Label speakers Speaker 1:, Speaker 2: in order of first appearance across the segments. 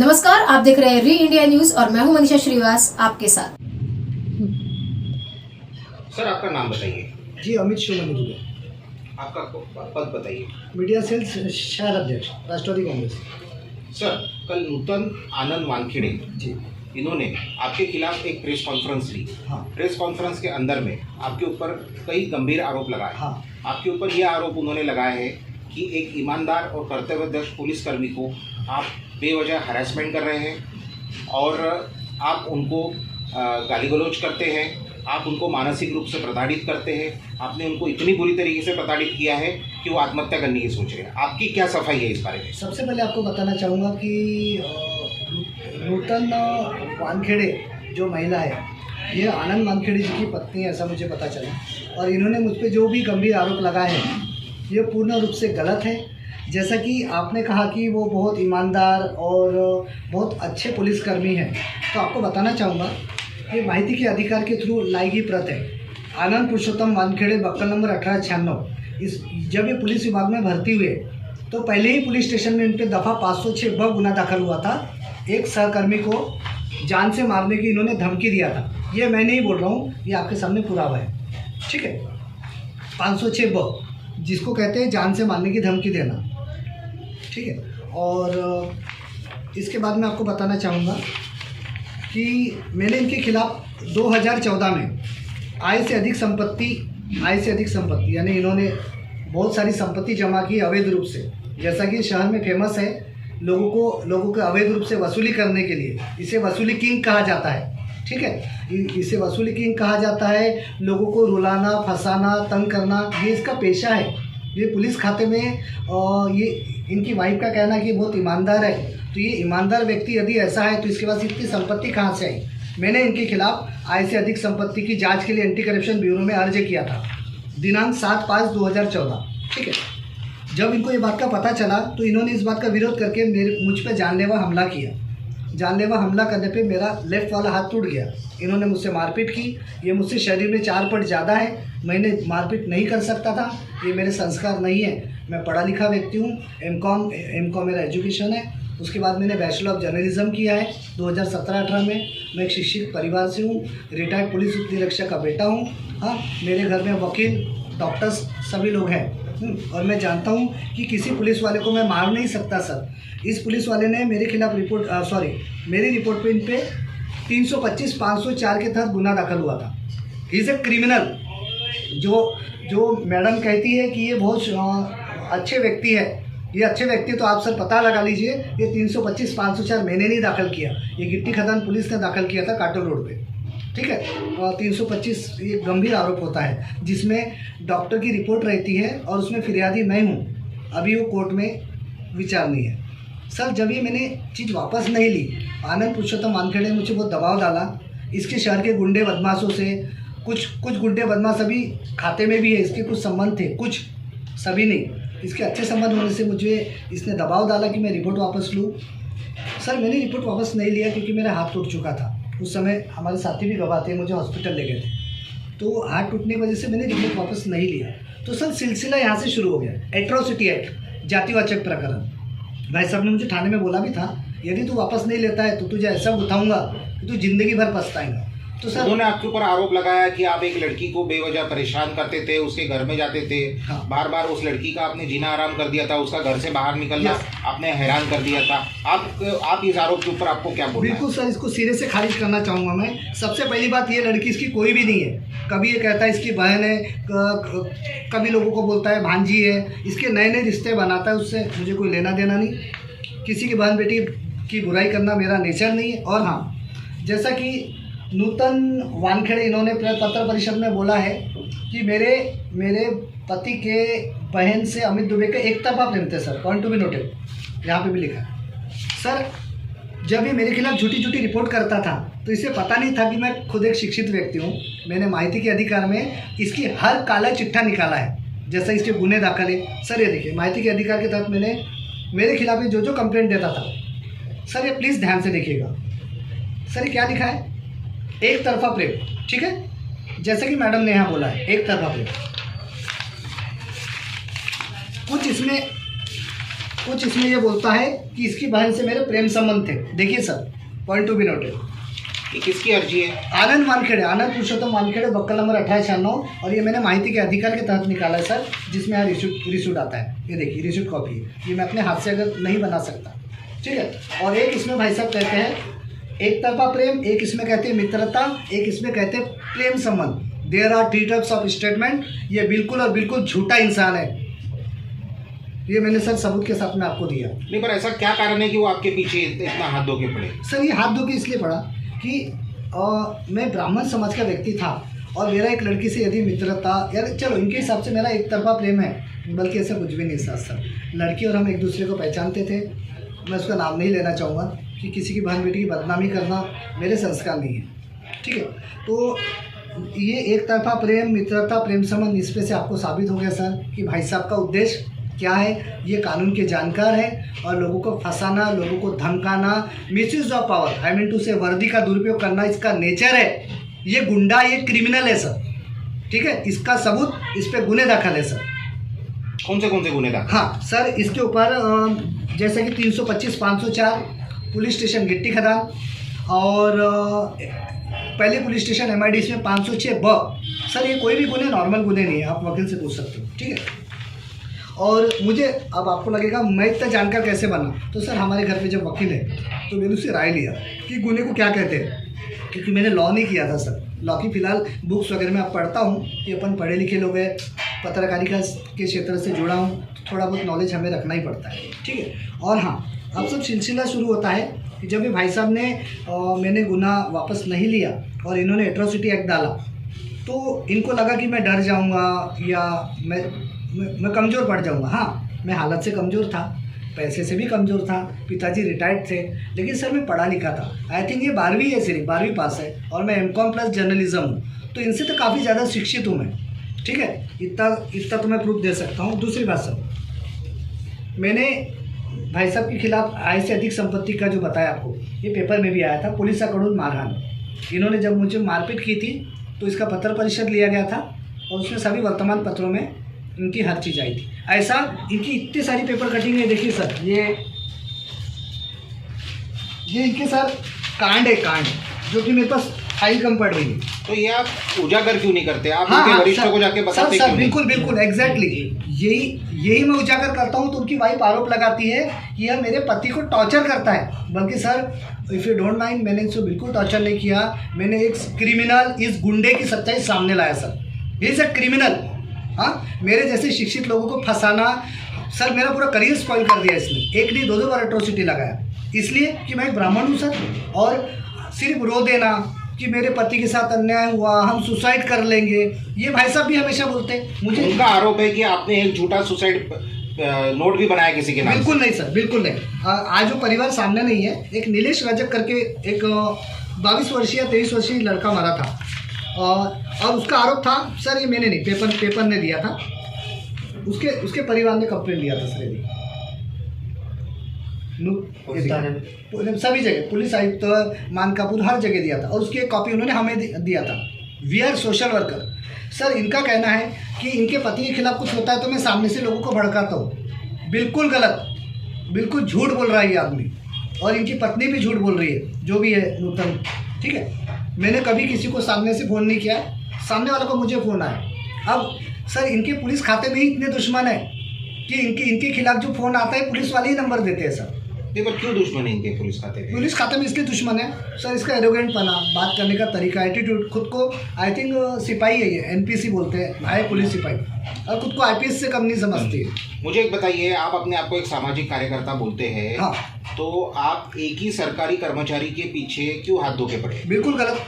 Speaker 1: नमस्कार, आप देख रहे हैं री इंडिया न्यूज और मैं हूं मनीषा श्रीवास आपके साथ।
Speaker 2: सर, आपका नाम बताइए।
Speaker 3: जी, अमित शिवमणि दुबे,
Speaker 2: आपका पद बताइए।
Speaker 3: मीडिया सेल्स शहर अध्यक्ष, राष्ट्रवादी कांग्रेस।
Speaker 2: सर, कल नूतन आनंद वानखेड़े
Speaker 3: जी
Speaker 2: इन्होंने आपके खिलाफ एक प्रेस कॉन्फ्रेंस ली।
Speaker 3: हाँ
Speaker 2: प्रेस कॉन्फ्रेंस के अंदर में आपके ऊपर कई गंभीर आरोप लगाए।
Speaker 3: हाँ
Speaker 2: आपके ऊपर यह आरोप उन्होंने लगाया है कि एक ईमानदार और कर्तव्यदक्ष पुलिसकर्मी को आप बेवजह हरासमेंट कर रहे हैं और आप उनको गाली गलौज करते हैं, आप उनको मानसिक रूप से प्रताड़ित करते हैं। आपने उनको इतनी बुरी तरीके से प्रताड़ित किया है कि वो आत्महत्या करने की सोच रहे हैं। आपकी क्या सफाई है इस बारे में?
Speaker 3: सबसे पहले आपको बताना चाहूँगा कि नूतन वानखेड़े जो महिला है, ये आनंद वानखेड़े जी की पत्नी है, ऐसा मुझे पता चला। और इन्होंने मुझ पर जो भी गंभीर आरोप लगाए हैं ये पूर्ण रूप से गलत है। जैसा कि आपने कहा कि वो बहुत ईमानदार और बहुत अच्छे पुलिसकर्मी हैं, तो आपको बताना चाहूँगा ये माहिती के अधिकार के थ्रू लाई गई प्रत है। आनंद पुरुषोत्तम वानखेड़े, बक्कल नंबर 1896। जब ये पुलिस विभाग में भर्ती हुए तो पहले ही पुलिस स्टेशन में इन पर दफ़ा 506 ब गुना दाखिल हुआ था। एक सहकर्मी को जान से मारने की इन्होंने धमकी दिया था। ये मैं नहीं बोल रहा हूँ, ये आपके सामने पुरावा है, ठीक है। 506 ब, जिसको कहते हैं जान से मारने की धमकी देना, ठीक है। और इसके बाद मैं आपको बताना चाहूँगा कि मैंने इनके खिलाफ 2014 में आय से अधिक संपत्ति यानी इन्होंने बहुत सारी संपत्ति जमा की अवैध रूप से। जैसा कि शहर में फेमस है, लोगों को अवैध रूप से वसूली करने के लिए इसे वसूली किंग कहा जाता है, ठीक है। इसे वसूली किंग कहा जाता है। लोगों को रुलाना, फंसाना, तंग करना, ये इसका पेशा है। ये पुलिस खाते में ये इनकी वाइफ का कहना है कि बहुत ईमानदार है। तो ये ईमानदार व्यक्ति यदि ऐसा है तो इसके पास इतनी संपत्ति कहाँ से आई? मैंने इनके खिलाफ आय से अधिक संपत्ति की जांच के लिए एंटी करप्शन ब्यूरो में अर्ज किया था दिनांक 7/5/2014, ठीक है। जब इनको ये बात का पता चला तो इन्होंने इस बात का विरोध करके मुझ पर जानलेवा हमला किया। जानलेवा हमला करने पे मेरा लेफ्ट वाला हाथ टूट गया। इन्होंने मुझसे मारपीट की। ये मुझसे शरीर में 4 फुट ज़्यादा है, मैंने मारपीट नहीं कर सकता था, ये मेरे संस्कार नहीं है। मैं पढ़ा लिखा व्यक्ति हूँ, एम.कॉम मेरा एजुकेशन है। उसके बाद मैंने बैचलर ऑफ जर्नलिज्म किया है 2017-18 में। मैं एक शिक्षित परिवार से हूँ, रिटायर्ड पुलिस उपनिरीक्षक का बेटा हूँ। हाँ, मेरे घर में वकील, डॉक्टर्स सभी लोग हैं। और मैं जानता हूँ कि किसी पुलिस वाले को मैं मार नहीं सकता सर। इस पुलिस वाले ने मेरे खिलाफ मेरी रिपोर्ट पे इन पे 325-504 के तहत गुना दाखिल हुआ था। He is a criminal. जो मैडम कहती है कि ये बहुत अच्छे व्यक्ति है, ये अच्छे व्यक्ति, तो आप सर पता लगा लीजिए। ये 325-504 मैंने नहीं दाखिल किया, ये गिट्टी खदान पुलिस ने दाखिल किया था काटोल रोड पे, ठीक है। 325 ये गंभीर आरोप होता है जिसमें डॉक्टर की रिपोर्ट रहती है और उसमें फिरियादी मैं हूँ। अभी वो कोर्ट में विचारनी है सर। जब ये मैंने चीज़ वापस नहीं ली, आनंद पुरुषोत्तम वानखेड़े ने मुझे बहुत दबाव डाला। इसके शहर के गुंडे बदमाशों से, कुछ गुंडे बदमाश अभी खाते में भी है, इसके कुछ संबंध थे, कुछ, सभी नहीं। इसके अच्छे संबंध होने से मुझे इसने दबाव डाला कि मैं रिपोर्ट वापस लूँ। सर, मैंने रिपोर्ट वापस नहीं लिया क्योंकि मेरा हाथ टूट चुका था। उस समय हमारे साथी भी गवाह थे, मुझे हॉस्पिटल ले गए थे, तो हाथ टूटने की वजह से मैंने रिपोर्ट वापस नहीं लिया। तो सर सिलसिला यहाँ से शुरू हो गया। एट्रोसिटी एक्ट, जातिवाचक प्रकरण। भाई साहब ने मुझे थाने में बोला भी था, यदि तू वापस नहीं लेता है तो तुझे ऐसा उठाऊंगा कि तू जिंदगी भर पछताएगा। तो सर
Speaker 2: उन्होंने आपके ऊपर आरोप लगाया कि आप एक लड़की को बेवजह परेशान करते थे, उसके घर में जाते थे।
Speaker 3: हाँ।
Speaker 2: बार बार उस लड़की का आपने जीना आराम कर दिया था, उसका घर से बाहर निकलना आपने हैरान कर दिया था। आप इस आरोप के ऊपर आपको क्या बोलना है?
Speaker 3: बिल्कुल सर, इसको सिरे से खारिज करना चाहूँगा मैं। सबसे पहली बात, ये लड़की इसकी कोई भी नहीं है। कभी ये कहता है इसकी बहन है, कभी लोगों को बोलता है भांजी है। इसके नए नए रिश्ते बनाता है, उससे मुझे कोई लेना देना नहीं। किसी की बहन बेटी की बुराई करना मेरा नेचर नहीं है। और हाँ, जैसा कि नूतन वानखेड़े इन्होंने पत्र परिषद में बोला है कि मेरे पति के बहन से अमित दुबे के एक तरफा प्रेम थे sir, point to be noted, यहाँ पे भी लिखा है सर। जब ये मेरे खिलाफ झूठी रिपोर्ट करता था तो इसे पता नहीं था कि मैं खुद एक शिक्षित व्यक्ति हूँ। मैंने माहिती के अधिकार में इसकी हर काला चिट्ठा निकाला है, जैसा इसके गुने दाखिल है सर। ये देखिए, माहिती के अधिकार के तहत मैंने मेरे खिलाफ जो कंप्लेंट देता था सर, ये प्लीज़ ध्यान से देखिएगा सर। ये क्या लिखा है? एक तरफा प्रेम, ठीक है, जैसे कि मैडम ने यहाँ बोला है, एक तरफा प्रेम। कुछ इसमें ये बोलता है कि इसकी बहन से मेरे प्रेम संबंध थे। देखिए sir, point to be noted.
Speaker 2: ये किसकी अर्जी है?
Speaker 3: आनंद वानखेड़े, आनंद पुरुषोत्तम वानखेड़े, बक्कल नंबर 2896। और ये मैंने माहिती के अधिकार के तहत निकाला है सर, जिसमें यहाँ रिसूट आता है। ये देखिए रिसूट कॉपी है, ये मैं अपने हाथ से अगर नहीं बना सकता, ठीक है। और एक इसमें भाई साहब कहते हैं एक तरफा प्रेम, एक इसमें कहते हैं मित्रता, एक इसमें कहते हैं प्रेम संबंध। There are 3 types of statement. ये बिल्कुल और बिल्कुल झूठा इंसान है। ये मैंने सर सबूत के साथ में आपको दिया।
Speaker 2: नहीं, पर ऐसा क्या कारण है कि वो आपके पीछे इतना हाथ धो के पड़े?
Speaker 3: सर ये हाथ धो के इसलिए पड़ा कि मैं ब्राह्मण समाज का व्यक्ति था और मेरा एक लड़की से यदि मित्रता, यार चलो इनके हिसाब से मेरा एक तरफा प्रेम है, बल्कि ऐसा कुछ भी नहीं था सर। लड़की और हम एक दूसरे को पहचानते थे। मैं उसका नाम नहीं लेना चाहूँगा कि किसी की बहन बेटी की बदनामी करना मेरे संस्कार नहीं है, ठीक है। तो ये एक तरफा प्रेम, मित्रता, प्रेम संबंध, इस पे से आपको साबित हो गया सर कि भाई साहब का उद्देश्य क्या है। ये कानून के जानकार है और लोगों को फंसाना, लोगों को धमकाना, misuse of power, I mean to say वर्दी का दुरुपयोग करना इसका नेचर है। ये गुंडा, ये क्रिमिनल है सर, ठीक है। इसका सबूत, इस पे गुने दाखिल है सर।
Speaker 2: कौन से गुने दाखिल?
Speaker 3: हाँ सर, इसके ऊपर जैसे कि 325, 504 पुलिस स्टेशन गिट्टी खदान और पहले पुलिस स्टेशन MIDC में 506 सर। ये कोई भी गुने नॉर्मल गुने नहीं है, आप वकील से पूछ सकते हो, ठीक है। और मुझे अब आपको लगेगा मैं इतना जानकार कैसे बना, तो सर हमारे घर पे जब वकील है तो मैंने उससे राय लिया कि गुने को क्या कहते हैं, क्योंकि मैंने लॉ नहीं किया था सर। लॉ की फ़िलहाल बुक्स वगैरह में आप पढ़ता हूँ कि अपन पढ़े लिखे लोग हैं, पत्रकारिता के क्षेत्र से जुड़ा हूँ, थोड़ा बहुत नॉलेज हमें रखना ही पड़ता है, ठीक है। और हाँ, अब सब सिलसिला शुरू होता है कि जब ये भाई साहब ने मैंने गुना वापस नहीं लिया और इन्होंने एट्रोसिटी एक्ट डाला, तो इनको लगा कि मैं डर जाऊँगा या मैं कमज़ोर पड़ जाऊँगा। हाँ, मैं हालत से कमज़ोर था, पैसे से भी कमज़ोर था, पिताजी रिटायर्ड थे, लेकिन सर मैं पढ़ा लिखा था। आई थिंक ये 12वीं है, सिर्फ 12वीं पास है और मैं MCOM प्लस जर्नलिज्म हूँ, तो इनसे तो काफ़ी ज़्यादा शिक्षित हूँ मैं, ठीक है। इतना तो मैं प्रूफ दे सकता हूँ। दूसरी बात सर, मैंने भाई साहब के खिलाफ आय से अधिक संपत्ति का जो बताया आपको, ये पेपर में भी आया था, पुलिसाकडून मारहाण। इन्होंने जब मुझे मारपीट की थी तो इसका पत्र परिषद लिया गया था और उसमें सभी वर्तमान पत्रों में इनकी हर चीज़ आई थी। ऐसा इनकी इतनी सारी पेपर कटिंग है। देखिए सर, ये इनके सर कांड है, कांड जो कि मेरे पास फाइल कम पड़ रही है।
Speaker 2: तो ये आप उजागर क्यों नहीं करते? आप
Speaker 3: हाँ,
Speaker 2: उनके वरिष्ठों को जाके बताते
Speaker 3: सर,
Speaker 2: क्यों नहीं?
Speaker 3: बिल्कुल एग्जैक्टली यही मैं उजागर करता हूँ। तो उनकी वाइफ आरोप लगाती है कि यह मेरे पति को टॉर्चर करता है, बल्कि sir if you don't mind, मैंने इसको बिल्कुल टॉर्चर नहीं किया। मैंने एक क्रिमिनल, इस गुंडे की सच्चाई सामने लाया sir. He is a criminal. हाँ, मेरे जैसे शिक्षित लोगों को फंसाना, सर मेरा पूरा करियर स्पॉइल कर दिया इसने। एक नहीं, 2 बार एट्रोसिटी लगाया, इसलिए कि मैं एक ब्राह्मण हूँ सर। और सिर्फ रो देना कि मेरे पति के साथ अन्याय हुआ, हम सुसाइड कर लेंगे, ये भाई साहब भी हमेशा बोलते हैं मुझे।
Speaker 2: उनका आरोप है कि आपने एक झूठा सुसाइड नोट भी बनाया किसी के नाम।
Speaker 3: बिल्कुल नहीं सर, बिल्कुल नहीं। आज वो परिवार सामने नहीं है। एक नीलेश रजक करके एक 22 वर्षीय 23 वर्षीय लड़का मरा था और उसका आरोप था सर, ये मैंने नहीं, पेपर ने दिया था, उसके परिवार ने कंप्लेंट दिया था सर। सभी जगह पुलिस आयुक्त, मानकापुर, हर जगह दिया था और उसकी एक कॉपी उन्होंने हमें दिया था। We are social worker. Sir इनका कहना है कि इनके पति के खिलाफ कुछ होता है तो मैं सामने से लोगों को भड़काता हूँ। बिल्कुल गलत, बिल्कुल झूठ बोल रहा है ये आदमी, और इनकी पत्नी भी झूठ बोल रही है, जो भी है नूतन, ठीक है। मैंने कभी किसी को सामने से फ़ोन नहीं किया, सामने वालों को मुझे फ़ोन आया। अब सर इनके पुलिस खाते में ही इतने दुश्मन है कि इनके खिलाफ जो फ़ोन आता है पुलिस वाले ही नंबर देते हैं सर।
Speaker 2: देखो क्यों दुश्मन है इनके पुलिस खाते में?
Speaker 3: पुलिस खाते में इसलिए दुश्मन है सर, इसका एरोगेंट पना, बात करने का तरीका, एटीट्यूड, खुद को आई थिंक सिपाही है, ये NPC बोलते हैं, हाई पुलिस सिपाही, और खुद को IPS से कम नहीं समझती है।
Speaker 2: मुझे एक बताइए, आप अपने आप को एक सामाजिक कार्यकर्ता बोलते हैं,
Speaker 3: हाँ,
Speaker 2: तो आप एक ही सरकारी कर्मचारी के पीछे क्यों हाथ धो के पड़े?
Speaker 3: बिल्कुल गलत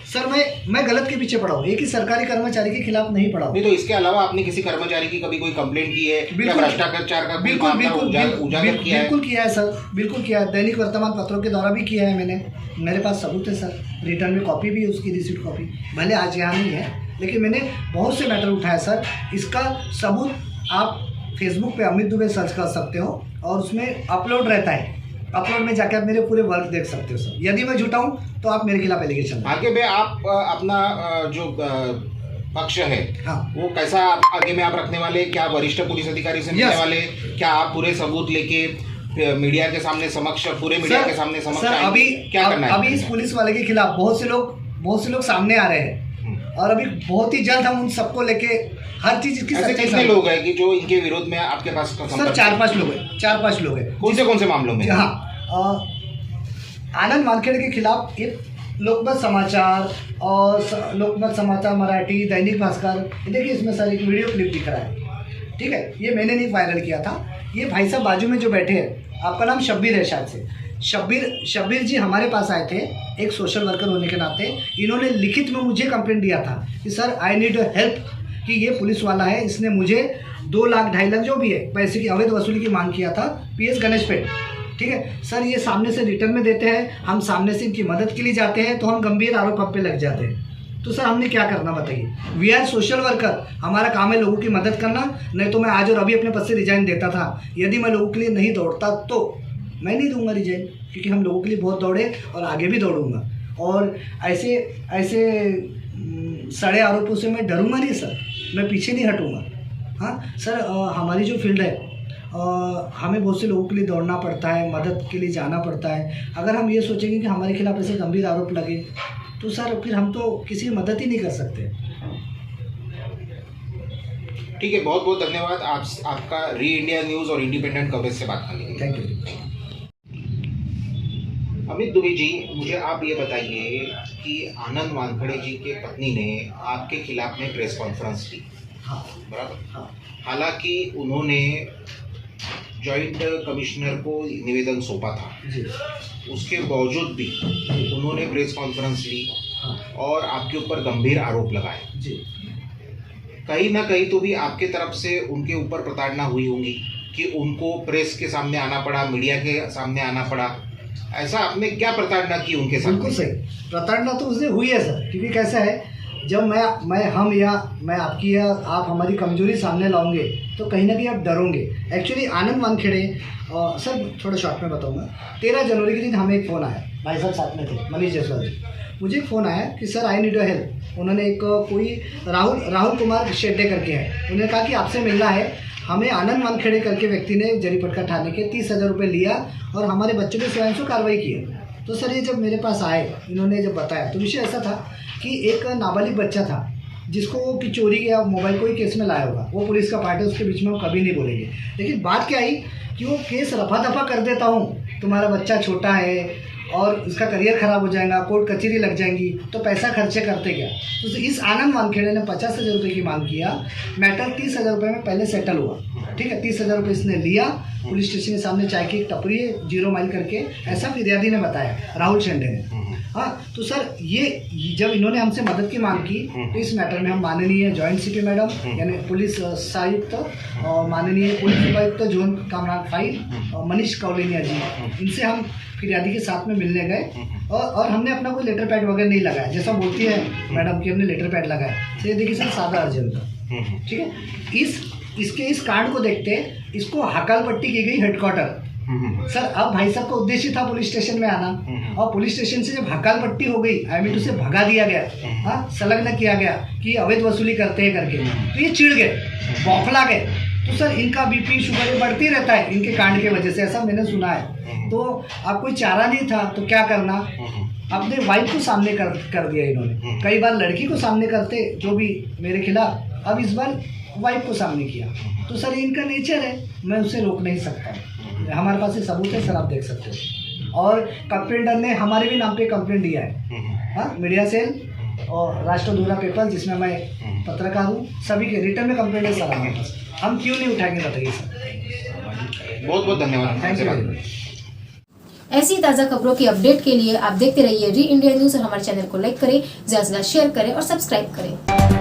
Speaker 3: सर, मैं गलत के पीछे पड़ा हूँ, एक ही सरकारी कर्मचारी के खिलाफ नहीं पड़ा हूँ।
Speaker 2: नहीं तो इसके अलावा आपने किसी कर्मचारी की कभी कोई कंप्लेंट की है या भ्रष्टाचार का कोई मामला उजागर किया है?
Speaker 3: बिल्कुल किया है सर, बिल्कुल किया है। दैनिक वर्तमान पत्रों के द्वारा भी किया है मैंने, मेरे पास सबूत है सर, रिटर्न में कॉपी भी है उसकी, रिसीट कॉपी, भले आज यहाँ नहीं है, लेकिन मैंने बहुत से मैटर उठाया सर। इसका सबूत आप फेसबुक पे अमित दुबे सर्च कर सकते हो और उसमें अपलोड रहता है, अपलोड में जाके आप मेरे पूरे वर्क देख सकते हो सर। यदि मैं झूठा हूँ तो आप मेरे खिलाफ एलिगेशन।
Speaker 2: आगे भाई आप अपना जो पक्ष है
Speaker 3: हाँ।
Speaker 2: वो कैसा आगे में आप रखने वाले, क्या वरिष्ठ पुलिस अधिकारी से मिलने
Speaker 3: Yes.
Speaker 2: वाले, क्या आप पूरे सबूत लेके मीडिया के सामने समक्ष, पूरे मीडिया के सामने समक्ष
Speaker 3: सर
Speaker 2: आएंगे?
Speaker 3: अभी
Speaker 2: क्या करना है?
Speaker 3: अभी इस पुलिस वाले के खिलाफ बहुत से लोग सामने आ रहे हैं और अभी बहुत ही जल्द हम उन सबको लेके हर चीज की
Speaker 2: ऐसे
Speaker 3: सच्चाई
Speaker 2: कितने लोग हैं कि जो इनके विरोध में आपके पास
Speaker 3: सर 4-5 लोग हैं, 4-5 लोग हैं।
Speaker 2: कौन से मामलों में?
Speaker 3: हाँ, आनंद वानखेड़े के खिलाफ एक लोकमत समाचार और लोकमत समाचार मराठी, दैनिक भास्कर, देखिए इसमें सर एक वीडियो क्लिप दिख रहा है, ठीक है, ये मैंने नहीं वायरल किया था। ये भाई साहब बाजू में जो बैठे हैं, आपका नाम शब्बीर है शायद से, शब्बीर जी हमारे पास आए थे एक सोशल वर्कर होने के नाते। इन्होंने लिखित में मुझे कंप्लेंट दिया था कि सर आई नीड हेल्प, कि ये पुलिस वाला है, इसने मुझे 2 लाख 2.5 लाख जो भी है पैसे की अवैध वसूली की मांग किया था PS गणेशपेट, ठीक है सर। ये सामने से रिटर्न में देते हैं, हम सामने से इनकी मदद के लिए जाते हैं तो हम गंभीर आरोप हम पे लग जाते हैं। तो सर हमने क्या करना बताइए? वी आर सोशल वर्कर, हमारा काम है लोगों की मदद करना। नहीं तो मैं आज और अभी अपने पद से रिजाइन देता था। यदि मैं लोगों के लिए नहीं दौड़ता तो मैं नहीं दूंगा रिजाइन, क्योंकि हम लोगों के लिए बहुत दौड़े और आगे भी दौड़ूंगा। और ऐसे सड़े आरोपों से मैं डरूंगा नहीं सर, मैं पीछे नहीं हटूंगा। हाँ सर, हमारी जो फील्ड है, हमें बहुत से लोगों के लिए दौड़ना पड़ता है, मदद के लिए जाना पड़ता है। अगर हम ये सोचेंगे कि हमारे खिलाफ ऐसे गंभीर आरोप लगे तो सर फिर हम तो किसी की मदद ही नहीं कर सकते।
Speaker 2: ठीक है, बहुत बहुत धन्यवाद आपका री इंडिया न्यूज़ और इंडिपेंडेंट कवरेज से बात करने के लिए।
Speaker 3: Thank you.
Speaker 2: अमित दुबे जी, मुझे आप ये बताइए कि आनंद वानखेड़े जी के पत्नी ने आपके खिलाफ में प्रेस कॉन्फ्रेंस ली,
Speaker 3: हाँ
Speaker 2: बराबर?
Speaker 3: हाँ
Speaker 2: हालांकि उन्होंने जॉइंट कमिश्नर को निवेदन सौंपा था,
Speaker 3: जी
Speaker 2: उसके बावजूद भी उन्होंने प्रेस कॉन्फ्रेंस ली
Speaker 3: हाँ
Speaker 2: और आपके ऊपर गंभीर आरोप लगाए।
Speaker 3: जी।
Speaker 2: कहीं ना कहीं तो भी आपके तरफ से उनके ऊपर प्रताड़ना हुई होंगी कि उनको प्रेस के सामने आना पड़ा, मीडिया के सामने आना पड़ा। ऐसा आपने क्या प्रताड़ना की उनके साथ?
Speaker 3: बिल्कुल सही, प्रताड़ना तो उससे हुई है सर, क्योंकि कैसा है, जब मैं आपकी या आप हमारी कमजोरी सामने लाओगे तो कहीं ना कहीं आप डरोगे। एक्चुअली आनंद वानखेड़े, सर थोड़ा शॉर्ट में बताऊंगा, 13 जनवरी के दिन हमें एक फ़ोन आया, भाई साहब साथ में थे, मनीष जायसवाल जी, मुझे एक फ़ोन आया कि sir I need your help. उन्होंने एक कोई राहुल कुमार शेट्टे करके है, उन्होंने कहा कि आपसे मिलना है। हमें आनंद वानखेड़े करके व्यक्ति ने जरीपटका थाने के 30,000 रुपये लिया और हमारे बच्चों के स्वयं से कार्रवाई की है। तो सर ये जब मेरे पास आए, इन्होंने जब बताया तो विषय ऐसा था कि एक नाबालिग बच्चा था जिसको वो कि चोरी या मोबाइल कोई केस में लाया होगा, वो पुलिस का पार्ट है, उसके बीच में हम कभी नहीं बोलेंगे। लेकिन बात क्या आई कि वो केस रफा दफा कर देता हूँ, तुम्हारा बच्चा छोटा है और उसका करियर ख़राब हो जाएगा, कोर्ट कचहरी लग जाएंगी, तो पैसा खर्चे करते क्या। तो इस आनंद वानखेड़े ने 50,000 रुपये की मांग किया, मैटर 30,000 रुपये में पहले सेटल हुआ, ठीक है। 30,000 रुपये इसने लिया, पुलिस स्टेशन के सामने चाय की एक टपरी है 0 माइल करके, ऐसा फिरियादी ने बताया, राहुल शेंडे ने। हाँ तो सर ये जब इन्होंने हमसे मदद की मांग की तो इस मैटर में हम माननीय जॉइंट सीपी मैडम यानी पुलिस सहायुक्त और माननीय पुलिस उपायुक्त जोन कामरान 5 मनीष कौलिनिया जी, इनसे हम फिरियादी के साथ में मिलने गए और हमने अपना कोई लेटर पैड वगैरह नहीं लगाया, जैसा बोलती है मैडम कि हमने लेटर पैड लगाया। तो ये देखिए सर सादा अर्जेंट था, ठीक है। इस कांड को देखते इसको हकाल पट्टी की गई हेडक्वार्टर। सर अब भाई साहब का उद्देश्य था पुलिस स्टेशन में आना, और पुलिस स्टेशन से जब हकाल पट्टी हो गई, आई मीन उसे भगा दिया गया, हाँ संलग्न किया गया कि अवैध वसूली करते हैं करके, तो ये चिढ़ गए, बौखला गए। तो सर इनका BP शुगर बढ़ती रहता है इनके कांड के वजह से, ऐसा मैंने सुना है। तो अब कोई चारा नहीं था तो क्या करना, अपने वाइफ को सामने कर दिया इन्होंने। कई बार लड़की को सामने करते जो भी मेरे खिलाफ, अब इस बार वाइफ को सामने किया। तो सर इनका नेचर है, मैं उसे रोक नहीं सकता, हमारे पास ये सबूत है सर, आप देख सकते हो। और कंप्लेंटर ने हमारे भी नाम पे कंप्लेंट दिया है, हाँ मीडिया सेल और राष्ट्रधुरा पेपर जिसमें मैं पत्रकार हूँ, सभी के रिटर्न में कंप्लेंट है सर हमारे पास। हम क्यों नहीं उठाएंगे बताइए सर।
Speaker 2: बहुत बहुत धन्यवाद।
Speaker 3: Thank you.
Speaker 1: ऐसी ताज़ा खबरों की अपडेट के लिए आप देखते रहिए री इंडिया न्यूज़ और हमारे चैनल को लाइक करें, ज़्यादा से ज़्यादा शेयर करें और सब्सक्राइब करें।